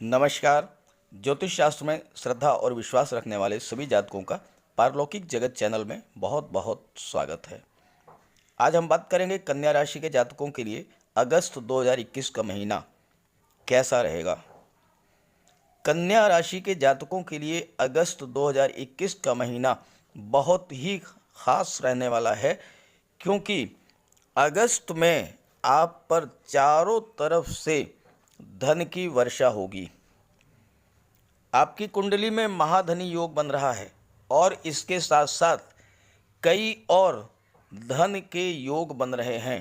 नमस्कार। ज्योतिष शास्त्र में श्रद्धा और विश्वास रखने वाले सभी जातकों का पारलौकिक जगत चैनल में बहुत बहुत स्वागत है। आज हम बात करेंगे कन्या राशि के जातकों के लिए अगस्त 2021 का महीना कैसा रहेगा। कन्या राशि के जातकों के लिए अगस्त 2021 का महीना बहुत ही खास रहने वाला है, क्योंकि अगस्त में आप पर चारों तरफ से धन की वर्षा होगी। आपकी कुंडली में महाधनी योग बन रहा है और इसके साथ साथ कई और धन के योग बन रहे हैं।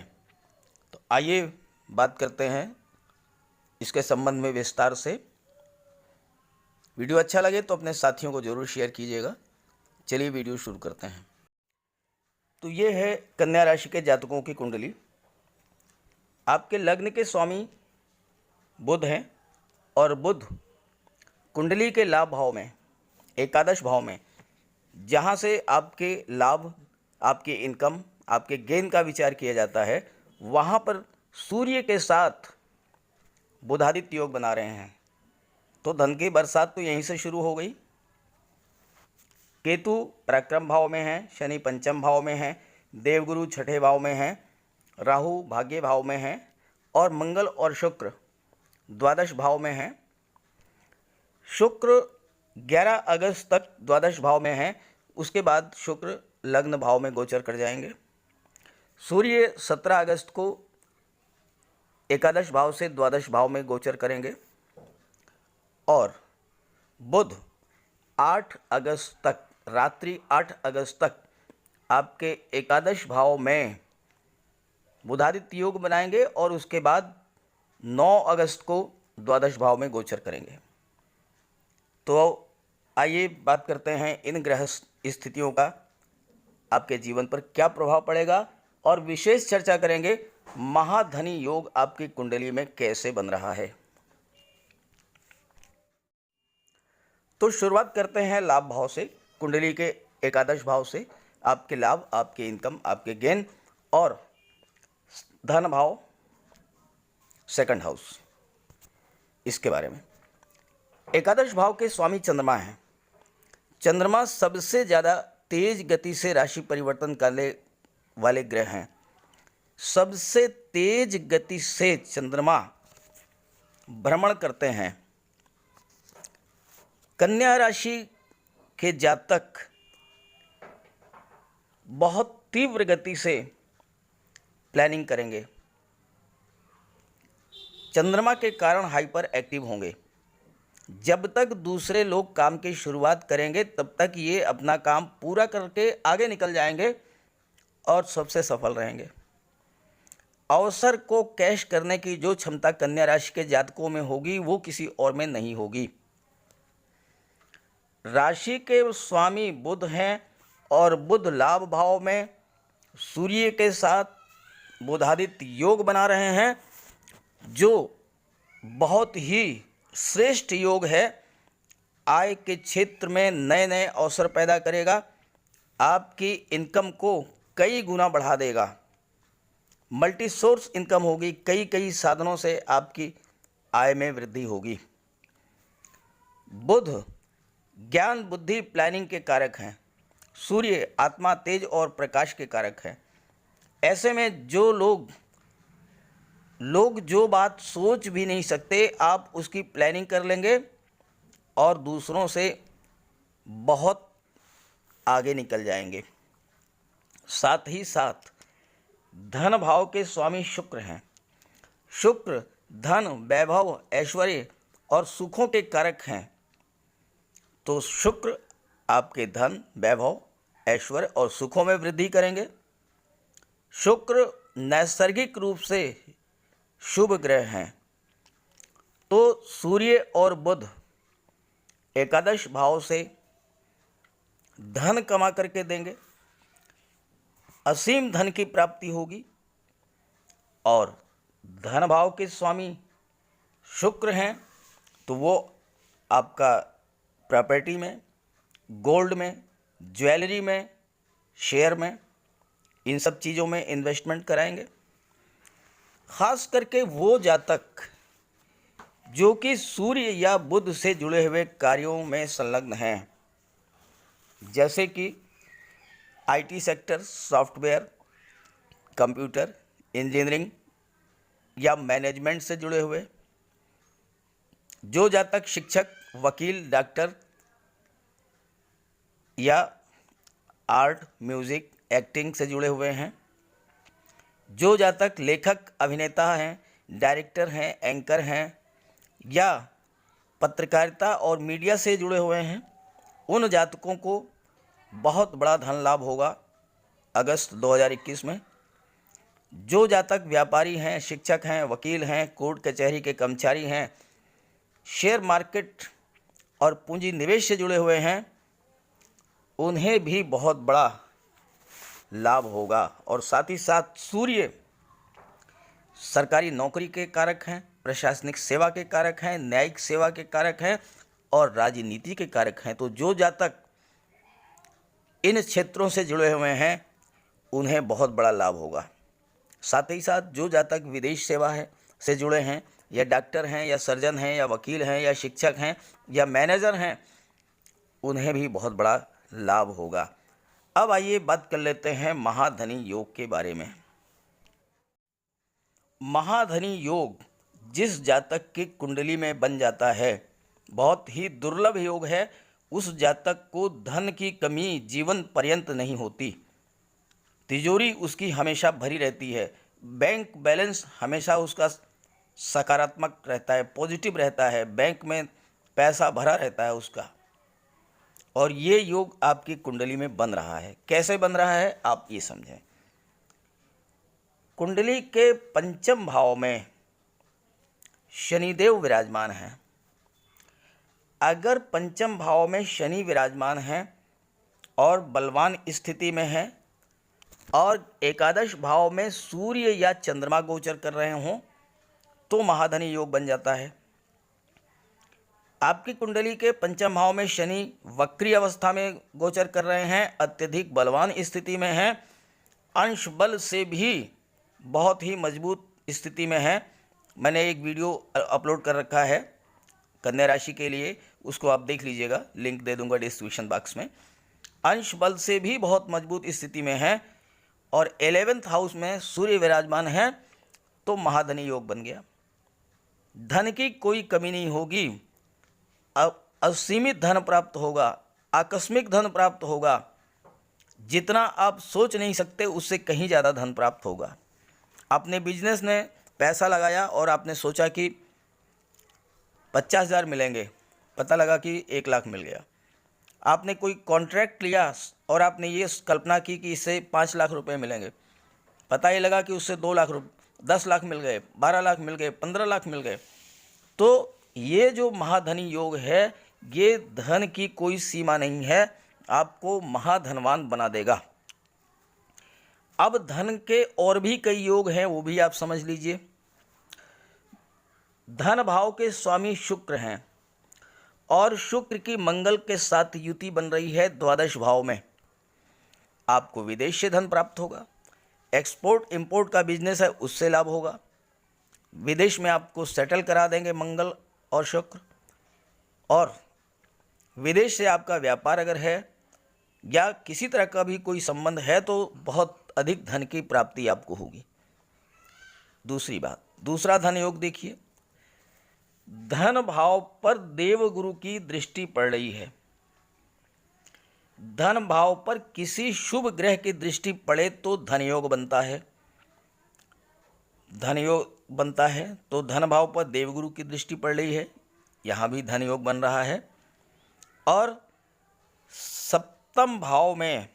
तो आइए बात करते हैं इसके संबंध में विस्तार से। वीडियो अच्छा लगे तो अपने साथियों को जरूर शेयर कीजिएगा। चलिए वीडियो शुरू करते हैं। तो ये है कन्या राशि के जातकों की कुंडली। आपके लग्न के स्वामी बुध हैं और बुध कुंडली के लाभ भाव में, एकादश भाव में, जहाँ से आपके लाभ, आपके इनकम, आपके गेन का विचार किया जाता है, वहाँ पर सूर्य के साथ बुधादित्य योग बना रहे हैं। तो धन की बरसात तो यहीं से शुरू हो गई। केतु पराक्रम भाव में है, शनि पंचम भाव में है, देवगुरु छठे भाव में है, राहु भाग्य भाव में है और मंगल और शुक्र द्वादश भाव में है। शुक्र 11 अगस्त तक द्वादश भाव में है, उसके बाद शुक्र लग्न भाव में गोचर कर जाएंगे। सूर्य 17 अगस्त को एकादश भाव से द्वादश भाव में गोचर करेंगे और बुध 8 अगस्त तक, रात्रि 8 अगस्त तक आपके एकादश भाव में बुधादित्य योग बनाएंगे और उसके बाद 9 अगस्त को द्वादश भाव में गोचर करेंगे। तो आइए बात करते हैं इन ग्रह स्थितियों का आपके जीवन पर क्या प्रभाव पड़ेगा और विशेष चर्चा करेंगे महाधनी योग आपकी कुंडली में कैसे बन रहा है। तो शुरुआत करते हैं लाभ भाव से। कुंडली के एकादश भाव से आपके लाभ, आपके इनकम, आपके गेन और धन भाव सेकंड हाउस, इसके बारे में। एकादश भाव के स्वामी चंद्रमा हैं। चंद्रमा सबसे ज़्यादा तेज गति से राशि परिवर्तन करने वाले ग्रह हैं। सबसे तेज गति से चंद्रमा भ्रमण करते हैं। कन्या राशि के जातक बहुत तीव्र गति से प्लानिंग करेंगे। चंद्रमा के कारण हाइपर एक्टिव होंगे। जब तक दूसरे लोग काम की शुरुआत करेंगे तब तक ये अपना काम पूरा करके आगे निकल जाएंगे और सबसे सफल रहेंगे। अवसर को कैश करने की जो क्षमता कन्या राशि के जातकों में होगी वो किसी और में नहीं होगी। राशि के स्वामी बुध हैं और बुध लाभ भाव में सूर्य के साथ बुधादित्य योग बना रहे हैं, जो बहुत ही श्रेष्ठ योग है। आय के क्षेत्र में नए नए अवसर पैदा करेगा, आपकी इनकम को कई गुना बढ़ा देगा। मल्टी सोर्स इनकम होगी, कई कई साधनों से आपकी आय में वृद्धि होगी। बुध ज्ञान, बुद्धि, प्लानिंग के कारक हैं। सूर्य आत्मा, तेज और प्रकाश के कारक हैं। ऐसे में जो लोग जो बात सोच भी नहीं सकते, आप उसकी प्लानिंग कर लेंगे और दूसरों से बहुत आगे निकल जाएंगे। साथ ही साथ धन भाव के स्वामी शुक्र हैं। शुक्र धन, वैभव, ऐश्वर्य और सुखों के कारक हैं। तो शुक्र आपके धन, वैभव, ऐश्वर्य और सुखों में वृद्धि करेंगे। शुक्र नैसर्गिक रूप से शुभ ग्रह हैं। तो सूर्य और बुध एकादश भाव से धन कमा करके देंगे, असीम धन की प्राप्ति होगी। और धन भाव के स्वामी शुक्र हैं तो वो आपका प्रॉपर्टी में, गोल्ड में, ज्वेलरी में, शेयर में, इन सब चीज़ों में इन्वेस्टमेंट कराएंगे। खास करके वो जातक जो कि सूर्य या बुध से जुड़े हुए कार्यों में संलग्न हैं, जैसे कि IT sector, software, computer, engineering या मैनेजमेंट से जुड़े हुए। जो जातक शिक्षक, वकील, डॉक्टर या आर्ट, म्यूज़िक, एक्टिंग से जुड़े हुए हैं। जो जातक लेखक, अभिनेता हैं, डायरेक्टर हैं, एंकर हैं या पत्रकारिता और मीडिया से जुड़े हुए हैं, उन जातकों को बहुत बड़ा धन लाभ होगा अगस्त 2021 में। जो जातक व्यापारी हैं, शिक्षक हैं, वकील हैं, कोर्ट कचहरी के कर्मचारी हैं, शेयर मार्केट और पूंजी निवेश से जुड़े हुए हैं, उन्हें भी बहुत बड़ा लाभ होगा। और साथ ही साथ सूर्य सरकारी नौकरी के कारक हैं, प्रशासनिक सेवा के कारक हैं, न्यायिक सेवा के कारक हैं और राजनीति के कारक हैं। तो जो जातक इन क्षेत्रों से जुड़े हुए हैं, उन्हें बहुत बड़ा लाभ होगा। साथ ही साथ जो जातक विदेश सेवा है से जुड़े हैं, या डॉक्टर हैं, या सर्जन हैं, या वकील हैं, या शिक्षक हैं, या मैनेजर हैं, उन्हें भी बहुत बड़ा लाभ होगा। अब आइए बात कर लेते हैं महाधनी योग के बारे में। महाधनी योग जिस जातक की कुंडली में बन जाता है, बहुत ही दुर्लभ योग है। उस जातक को धन की कमी जीवन पर्यंत नहीं होती। तिजोरी उसकी हमेशा भरी रहती है। बैंक बैलेंस हमेशा उसका सकारात्मक रहता है, पॉजिटिव रहता है। बैंक में पैसा भरा रहता है उसका। और ये योग आपकी कुंडली में बन रहा है। कैसे बन रहा है आप ये समझें। कुंडली के पंचम भाव में शनिदेव विराजमान हैं। अगर पंचम भाव में शनि विराजमान हैं और बलवान स्थिति में है और एकादश भाव में सूर्य या चंद्रमा गोचर कर रहे हों, तो महाधनी योग बन जाता है। आपकी कुंडली के पंचम भाव में शनि वक्री अवस्था में गोचर कर रहे हैं, अत्यधिक बलवान स्थिति में हैं, अंश बल से भी बहुत ही मजबूत स्थिति में है। मैंने एक वीडियो अपलोड कर रखा है कन्या राशि के लिए, उसको आप देख लीजिएगा, लिंक दे दूंगा डिस्क्रिप्शन बॉक्स में। अंश बल से भी बहुत मजबूत स्थिति में है और 11th हाउस में सूर्य विराजमान है, तो महाधनी योग बन गया। धन की कोई कमी नहीं होगी। अब असीमित धन प्राप्त होगा, आकस्मिक धन प्राप्त होगा। जितना आप सोच नहीं सकते उससे कहीं ज़्यादा धन प्राप्त होगा। आपने बिजनेस में पैसा लगाया और आपने सोचा कि 50,000 मिलेंगे, पता लगा कि 1 लाख मिल गया। आपने कोई कॉन्ट्रैक्ट लिया और आपने ये कल्पना की कि इससे 5 लाख रुपए मिलेंगे, पता ये लगा कि उससे 2 लाख 10 लाख मिल गए, 12 लाख मिल गए, 15 लाख मिल गए। तो ये जो महाधनी योग है, ये धन की कोई सीमा नहीं है, आपको महाधनवान बना देगा। अब धन के और भी कई योग हैं, वो भी आप समझ लीजिए। धन भाव के स्वामी शुक्र हैं और शुक्र की मंगल के साथ युति बन रही है 12 भाव में। आपको विदेश से धन प्राप्त होगा। एक्सपोर्ट इंपोर्ट का बिजनेस है, उससे लाभ होगा। विदेश में आपको सेटल करा देंगे मंगल और शुक्र। और विदेश से आपका व्यापार अगर है या किसी तरह का भी कोई संबंध है, तो बहुत अधिक धन की प्राप्ति आपको होगी। दूसरी बात, दूसरा धन योग देखिए। धन भाव पर देवगुरु की दृष्टि पड़ रही है। धन भाव पर किसी शुभ ग्रह की दृष्टि पड़े तो धन योग बनता है। धन योग बनता है तो धन भाव पर देवगुरु की दृष्टि पड़ रही है, यहाँ भी धन योग बन रहा है। और सप्तम भाव में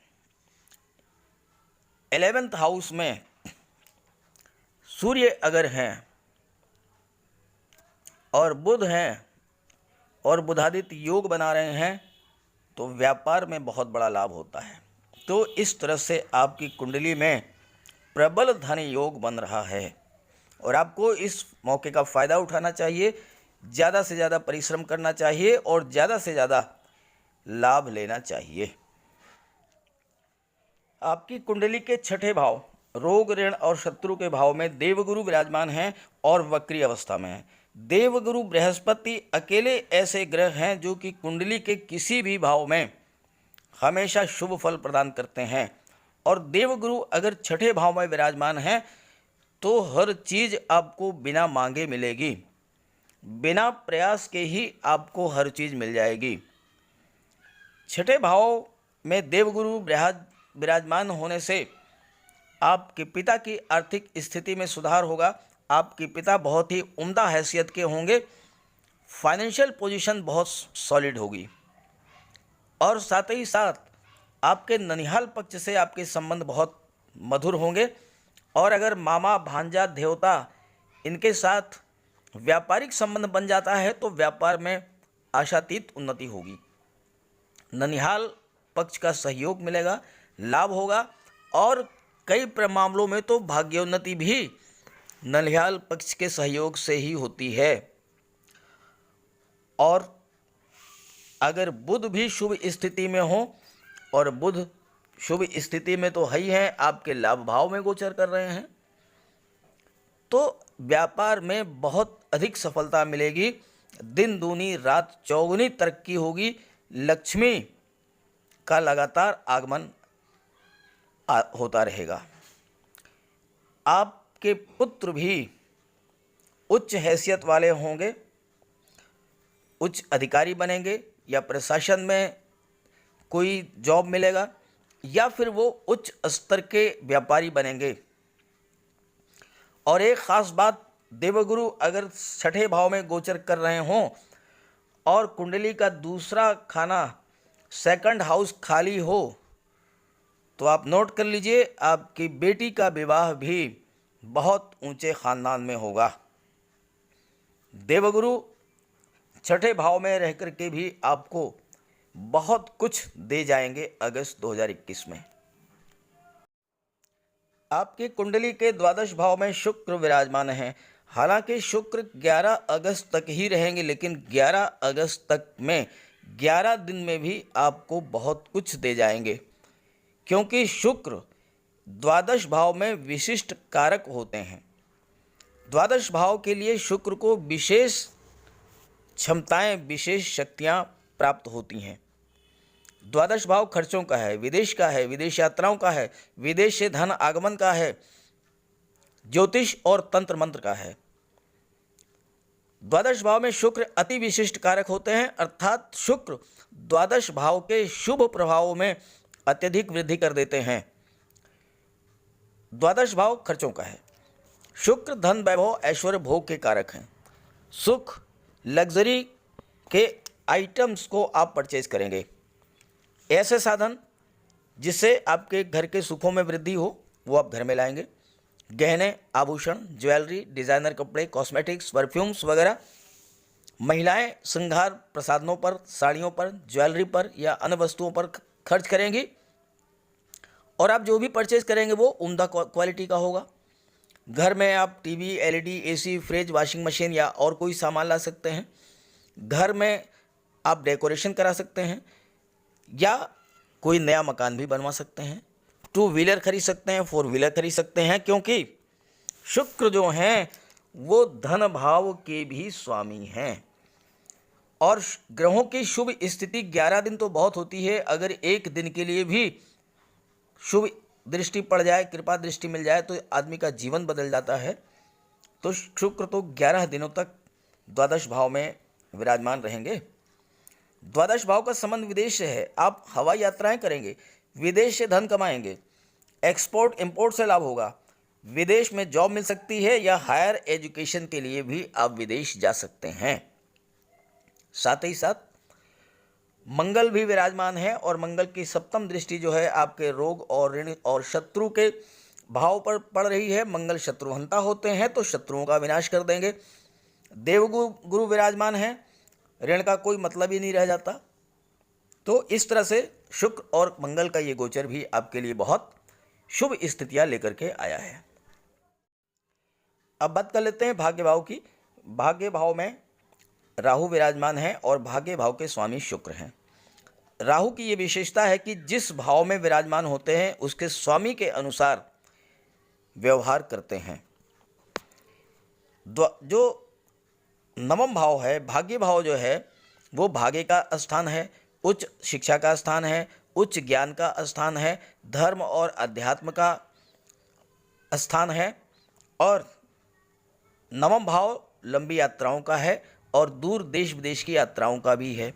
11th हाउस में सूर्य अगर हैं और बुध हैं और बुधादित्य योग बना रहे हैं, तो व्यापार में बहुत बड़ा लाभ होता है। तो इस तरह से आपकी कुंडली में प्रबल धन योग बन रहा है और आपको इस मौके का फ़ायदा उठाना चाहिए, ज़्यादा से ज़्यादा परिश्रम करना चाहिए और ज़्यादा से ज़्यादा लाभ लेना चाहिए। आपकी कुंडली के छठे भाव रोग, ऋण और शत्रु के भाव में देवगुरु विराजमान हैं और वक्री अवस्था में हैं। देवगुरु बृहस्पति अकेले ऐसे ग्रह हैं जो कि कुंडली के किसी भी भाव में हमेशा शुभ फल प्रदान करते हैं। और देवगुरु अगर छठे भाव में विराजमान हैं तो हर चीज़ आपको बिना मांगे मिलेगी, बिना प्रयास के ही आपको हर चीज़ मिल जाएगी। छठे भाव में देवगुरु विराजमान होने से आपके पिता की आर्थिक स्थिति में सुधार होगा। आपके पिता बहुत ही उम्दा हैसियत के होंगे, फाइनेंशियल पोजीशन बहुत सॉलिड होगी। और साथ ही साथ आपके ननिहाल पक्ष से आपके संबंध बहुत मधुर होंगे। और अगर मामा भांजा देवता इनके साथ व्यापारिक संबंध बन जाता है तो व्यापार में आशातीत उन्नति होगी। ननिहाल पक्ष का सहयोग मिलेगा, लाभ होगा। और कई मामलों में तो भाग्योन्नति भी ननिहाल पक्ष के सहयोग से ही होती है। और अगर बुध भी शुभ स्थिति में हो, और बुध शुभ स्थिति में तो है ही है, आपके लाभ भाव में गोचर कर रहे हैं, तो व्यापार में बहुत अधिक सफलता मिलेगी। दिन दूनी रात चौगुनी तरक्की होगी। लक्ष्मी का लगातार आगमन होता रहेगा। आपके पुत्र भी उच्च हैसियत वाले होंगे, उच्च अधिकारी बनेंगे, या प्रशासन में कोई जॉब मिलेगा, या फिर वो उच्च स्तर के व्यापारी बनेंगे। और एक ख़ास बात, देवगुरु अगर छठे भाव में गोचर कर रहे हों और कुंडली का दूसरा खाना सेकंड हाउस खाली हो तो आप नोट कर लीजिए, आपकी बेटी का विवाह भी बहुत ऊंचे खानदान में होगा। देवगुरु छठे भाव में रह कर के भी आपको बहुत कुछ दे जाएंगे अगस्त 2021 में। आपकी कुंडली के द्वादश भाव में शुक्र विराजमान है। हालांकि शुक्र 11 अगस्त तक ही रहेंगे, लेकिन 11 अगस्त तक में 11 दिन में भी आपको बहुत कुछ दे जाएंगे, क्योंकि शुक्र द्वादश भाव में विशिष्ट कारक होते हैं। द्वादश भाव के लिए शुक्र को विशेष क्षमताएं, विशेष शक्तियां प्राप्त होती हैं। द्वादश भाव खर्चों का है, विदेश का है, विदेश यात्राओं का है, विदेश से धन आगमन का है, ज्योतिष और तंत्र मंत्र का है। द्वादश भाव में शुक्र अति विशिष्ट कारक होते हैं, अर्थात शुक्र द्वादश भाव के शुभ प्रभावों में अत्यधिक वृद्धि कर देते हैं। द्वादश भाव खर्चों का है। शुक्र धन वैभव ऐश्वर्य भोग के कारक हैं। सुख लग्जरी के आइटम्स को आप परचेज करेंगे। ऐसे साधन जिससे आपके घर के सुखों में वृद्धि हो वो आप घर में लाएंगे। गहने, आभूषण, ज्वेलरी, डिज़ाइनर कपड़े, कॉस्मेटिक्स, परफ्यूम्स वगैरह। महिलाएं श्रृंगार प्रसाधनों पर, साड़ियों पर, ज्वेलरी पर या अन्य वस्तुओं पर खर्च करेंगी। और आप जो भी परचेज करेंगे वो उम्दा क्वालिटी का होगा। घर में आप TV, LED, AC, fridge, washing machine या और कोई सामान ला सकते हैं। घर में आप डेकोरेशन करा सकते हैं या कोई नया मकान भी बनवा सकते हैं। 2 व्हीलर खरीद सकते हैं, 4 व्हीलर खरीद सकते हैं, क्योंकि शुक्र जो हैं वो धन भाव के भी स्वामी हैं। और ग्रहों की शुभ स्थिति 11 दिन तो बहुत होती है। अगर एक दिन के लिए भी शुभ दृष्टि पड़ जाए, कृपा दृष्टि मिल जाए, तो आदमी का जीवन बदल जाता है। तो शुक्र तो 11 दिनों तक द्वादश भाव में विराजमान रहेंगे। द्वादश भाव का संबंध विदेश से है। आप हवाई यात्राएं करेंगे, विदेश से धन कमाएंगे, एक्सपोर्ट इंपोर्ट से लाभ होगा, विदेश में जॉब मिल सकती है, या हायर एजुकेशन के लिए भी आप विदेश जा सकते हैं। साथ ही साथ मंगल भी विराजमान है, और मंगल की सप्तम दृष्टि जो है आपके रोग और ऋण और शत्रु के भाव पर पड़ रही है। मंगल शत्रुहंता होते हैं, तो शत्रुओं का विनाश कर देंगे। देवगुरु विराजमान है, ऋण का कोई मतलब ही नहीं रह जाता। तो इस तरह से शुक्र और मंगल का ये गोचर भी आपके लिए बहुत शुभ स्थितियां लेकर के आया है। अब बात कर लेते हैं भाग्य भाव की। भाग्य भाव में राहु विराजमान है और भाग्य भाव के स्वामी शुक्र हैं। राहु की ये विशेषता है कि जिस भाव में विराजमान होते हैं उसके स्वामी के अनुसार व्यवहार करते हैं। जो नवम भाव है, भाग्य भाव जो है वो भाग्य का स्थान है, उच्च शिक्षा का स्थान है, उच्च ज्ञान का स्थान है, धर्म और अध्यात्म का स्थान है, और नवम भाव लंबी यात्राओं का है और दूर देश विदेश की यात्राओं का भी है।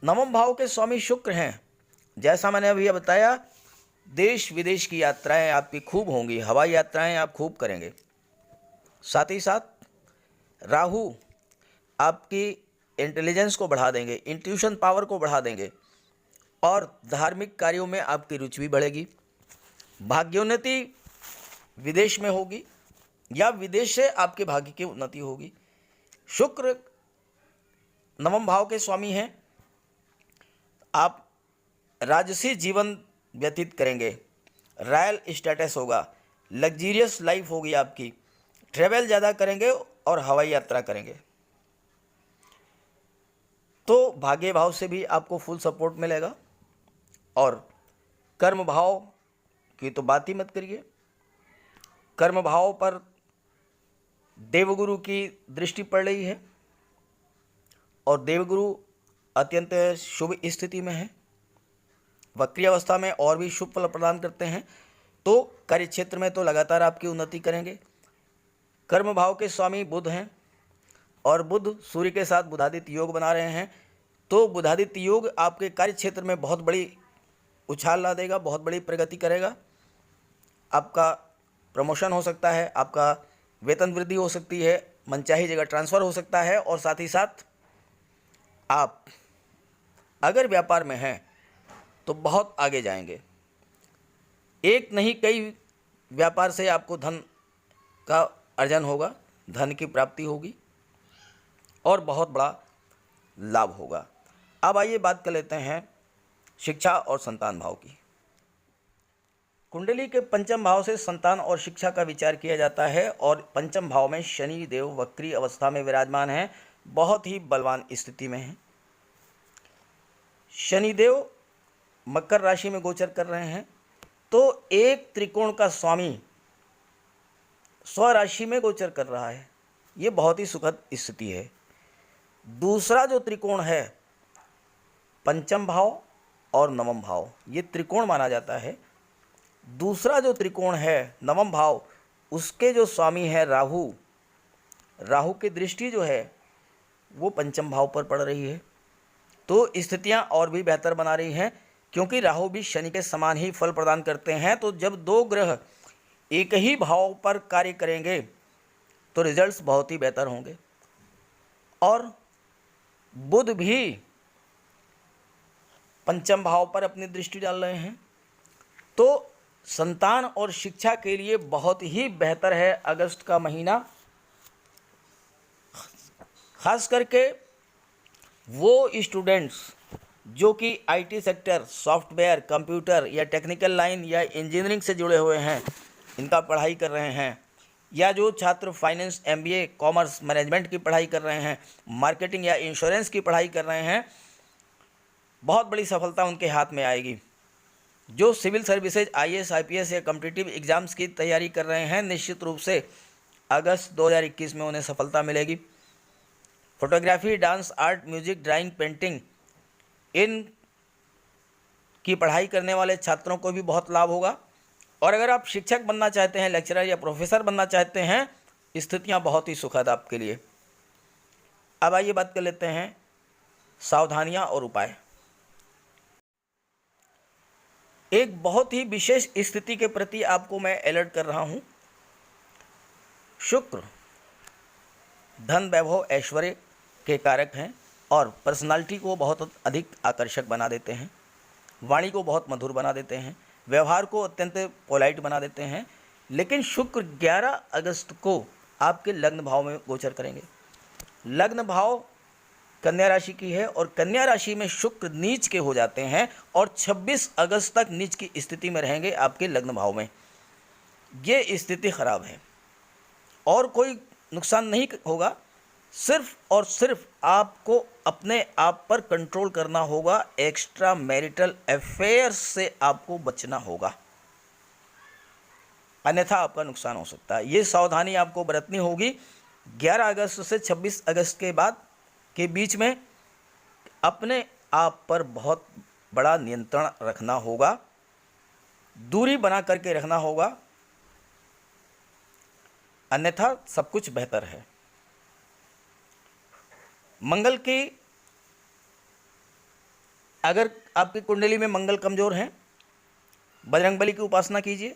नवम भाव के स्वामी शुक्र हैं। जैसा मैंने अभी बताया, देश विदेश की यात्राएं आपकी खूब होंगी, हवाई यात्राएं आप खूब करेंगे। साथ ही साथ राहु आपकी इंटेलिजेंस को बढ़ा देंगे, इंट्यूशन पावर को बढ़ा देंगे, और धार्मिक कार्यों में आपकी रुचि भी बढ़ेगी। भाग्योन्नति विदेश में होगी या विदेश से आपके भाग्य की उन्नति होगी। शुक्र नवम भाव के स्वामी हैं। आप राजसी जीवन व्यतीत करेंगे, रॉयल स्टेटस होगा, लग्जीरियस लाइफ होगी आपकी, ट्रेवल ज़्यादा करेंगे और हवाई यात्रा करेंगे। तो भाग्य भाव से भी आपको फुल सपोर्ट मिलेगा। और कर्म भाव की तो बात ही मत करिए। कर्म भाव पर देवगुरु की दृष्टि पड़ रही है और देवगुरु अत्यंत शुभ स्थिति में है, वक्री अवस्था में और भी शुभ फल प्रदान करते हैं। तो कार्य क्षेत्र में तो लगातार आपकी उन्नति करेंगे। कर्म भाव के स्वामी बुध हैं और बुध सूर्य के साथ बुधादित्य योग बना रहे हैं। तो बुधादित्य योग आपके कार्य क्षेत्र में बहुत बड़ी उछाल ला देगा, बहुत बड़ी प्रगति करेगा। आपका प्रमोशन हो सकता है, आपका वेतन वृद्धि हो सकती है, मनचाही जगह ट्रांसफ़र हो सकता है, और साथ ही साथ आप अगर व्यापार में हैं तो बहुत आगे जाएंगे। एक नहीं कई व्यापार से आपको धन का अर्जन होगा, धन की प्राप्ति होगी और बहुत बड़ा लाभ होगा। अब आइए बात कर लेते हैं शिक्षा और संतान भाव की। कुंडली के पंचम भाव से संतान और शिक्षा का विचार किया जाता है और पंचम भाव में शनि देव वक्री अवस्था में विराजमान हैं, बहुत ही बलवान स्थिति में हैं। शनिदेव मकर राशि में गोचर कर रहे हैं, तो एक त्रिकोण का स्वामी स्वराशि में गोचर कर रहा है, ये बहुत ही सुखद स्थिति है। दूसरा जो त्रिकोण है पंचम भाव और नवम भाव, ये त्रिकोण माना जाता है। दूसरा जो त्रिकोण है नवम भाव, उसके जो स्वामी है राहु, राहु की दृष्टि जो है वो पंचम भाव पर पड़ रही है। तो स्थितियां और भी बेहतर बना रही हैं, क्योंकि राहु भी शनि के समान ही फल प्रदान करते हैं। तो जब दो ग्रह एक ही भाव पर कार्य करेंगे तो रिजल्ट्स बहुत ही बेहतर होंगे। और बुध भी पंचम भाव पर अपनी दृष्टि डाल रहे हैं, तो संतान और शिक्षा के लिए बहुत ही बेहतर है अगस्त का महीना। खास करके वो स्टूडेंट्स जो कि आईटी सेक्टर, सॉफ्टवेयर, कंप्यूटर या टेक्निकल लाइन या इंजीनियरिंग से जुड़े हुए हैं, इनका पढ़ाई कर रहे हैं, या जो छात्र फाइनेंस, एमबीए, कॉमर्स, मैनेजमेंट की पढ़ाई कर रहे हैं, मार्केटिंग या इंश्योरेंस की पढ़ाई कर रहे हैं, बहुत बड़ी सफलता उनके हाथ में आएगी। जो सिविल सर्विसेज, आईएएस, आईपीएस या कॉम्पिटिटिव एग्जाम्स की तैयारी कर रहे हैं, निश्चित रूप से अगस्त 2021 में उन्हें सफलता मिलेगी। Photography, dance, art, music, drawing, painting, इन की पढ़ाई करने वाले छात्रों को भी बहुत लाभ होगा। और अगर आप शिक्षक बनना चाहते हैं, लेक्चरर या प्रोफेसर बनना चाहते हैं, स्थितियां बहुत ही सुखद आपके लिए। अब आइए बात कर लेते हैं सावधानियां और उपाय। एक बहुत ही विशेष स्थिति के प्रति आपको मैं अलर्ट कर रहा हूं। शुक्र धन, वैभव, ऐश्वर्य के कारक हैं और पर्सनालिटी को बहुत अधिक आकर्षक बना देते हैं, वाणी को बहुत मधुर बना देते हैं, व्यवहार को अत्यंत पोलाइट बना देते हैं। लेकिन शुक्र 11 अगस्त को आपके लग्न भाव में गोचर करेंगे। लग्न भाव कन्या राशि की है और कन्या राशि में शुक्र नीच के हो जाते हैं और 26 अगस्त तक नीच की स्थिति में रहेंगे आपके लग्न भाव में। ये स्थिति खराब है और कोई नुकसान नहीं होगा, सिर्फ और सिर्फ आपको अपने आप पर कंट्रोल करना होगा। एक्स्ट्रा मैरिटल अफेयर्स से आपको बचना होगा, अन्यथा आपका नुकसान हो सकता है। ये सावधानी आपको बरतनी होगी। 11 अगस्त से 26 अगस्त के बाद के बीच में अपने आप पर बहुत बड़ा नियंत्रण रखना होगा, दूरी बना करके रखना होगा, अन्यथा सब कुछ बेहतर है। मंगल की, अगर आपकी कुंडली में मंगल कमज़ोर हैं, बजरंगबली की उपासना कीजिए,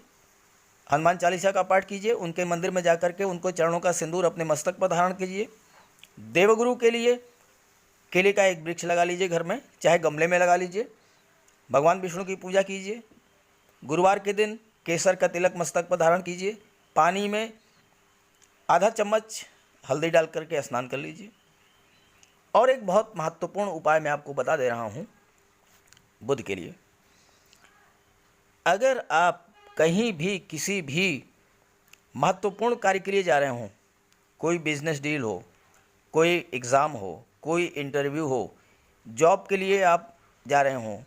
हनुमान चालीसा का पाठ कीजिए, उनके मंदिर में जाकर के उनको चरणों का सिंदूर अपने मस्तक पर धारण कीजिए। देवगुरु के लिए केले का एक वृक्ष लगा लीजिए घर में, चाहे गमले में लगा लीजिए। भगवान विष्णु की पूजा कीजिए। गुरुवार के दिन केसर का तिलक मस्तक पर धारण कीजिए। पानी में आधा चम्मच हल्दी डाल करके स्नान कर लीजिए। और एक बहुत महत्वपूर्ण उपाय मैं आपको बता दे रहा हूँ बुध के लिए। अगर आप कहीं भी किसी भी महत्वपूर्ण कार्य के लिए जा रहे हों, कोई बिजनेस डील हो, कोई एग्ज़ाम हो, कोई इंटरव्यू हो, जॉब के लिए आप जा रहे हों,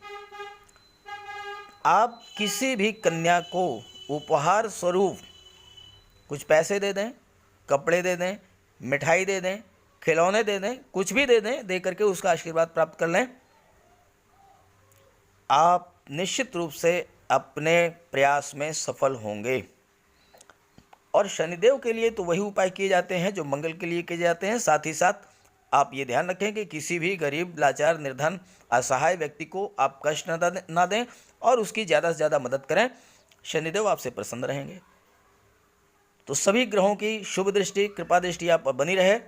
आप किसी भी कन्या को उपहार स्वरूप कुछ पैसे दे दें, कपड़े दे दें, मिठाई दे दें, खिलौने दे दें, कुछ भी दे दें, दे करके उसका आशीर्वाद प्राप्त कर लें। आप निश्चित रूप से अपने प्रयास में सफल होंगे। और शनिदेव के लिए तो वही उपाय किए जाते हैं जो मंगल के लिए किए जाते हैं। साथ ही साथ आप ये ध्यान रखें कि किसी भी गरीब, लाचार, निर्धन, असहाय व्यक्ति को आप कष्ट ना दें और उसकी ज़्यादा से ज़्यादा मदद करें। शनिदेव आपसे प्रसन्न रहेंगे। तो सभी ग्रहों की शुभ दृष्टि, कृपा दृष्टि आप पर बनी रहे,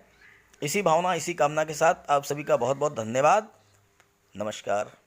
इसी भावना, इसी कामना के साथ आप सभी का बहुत बहुत धन्यवाद। नमस्कार।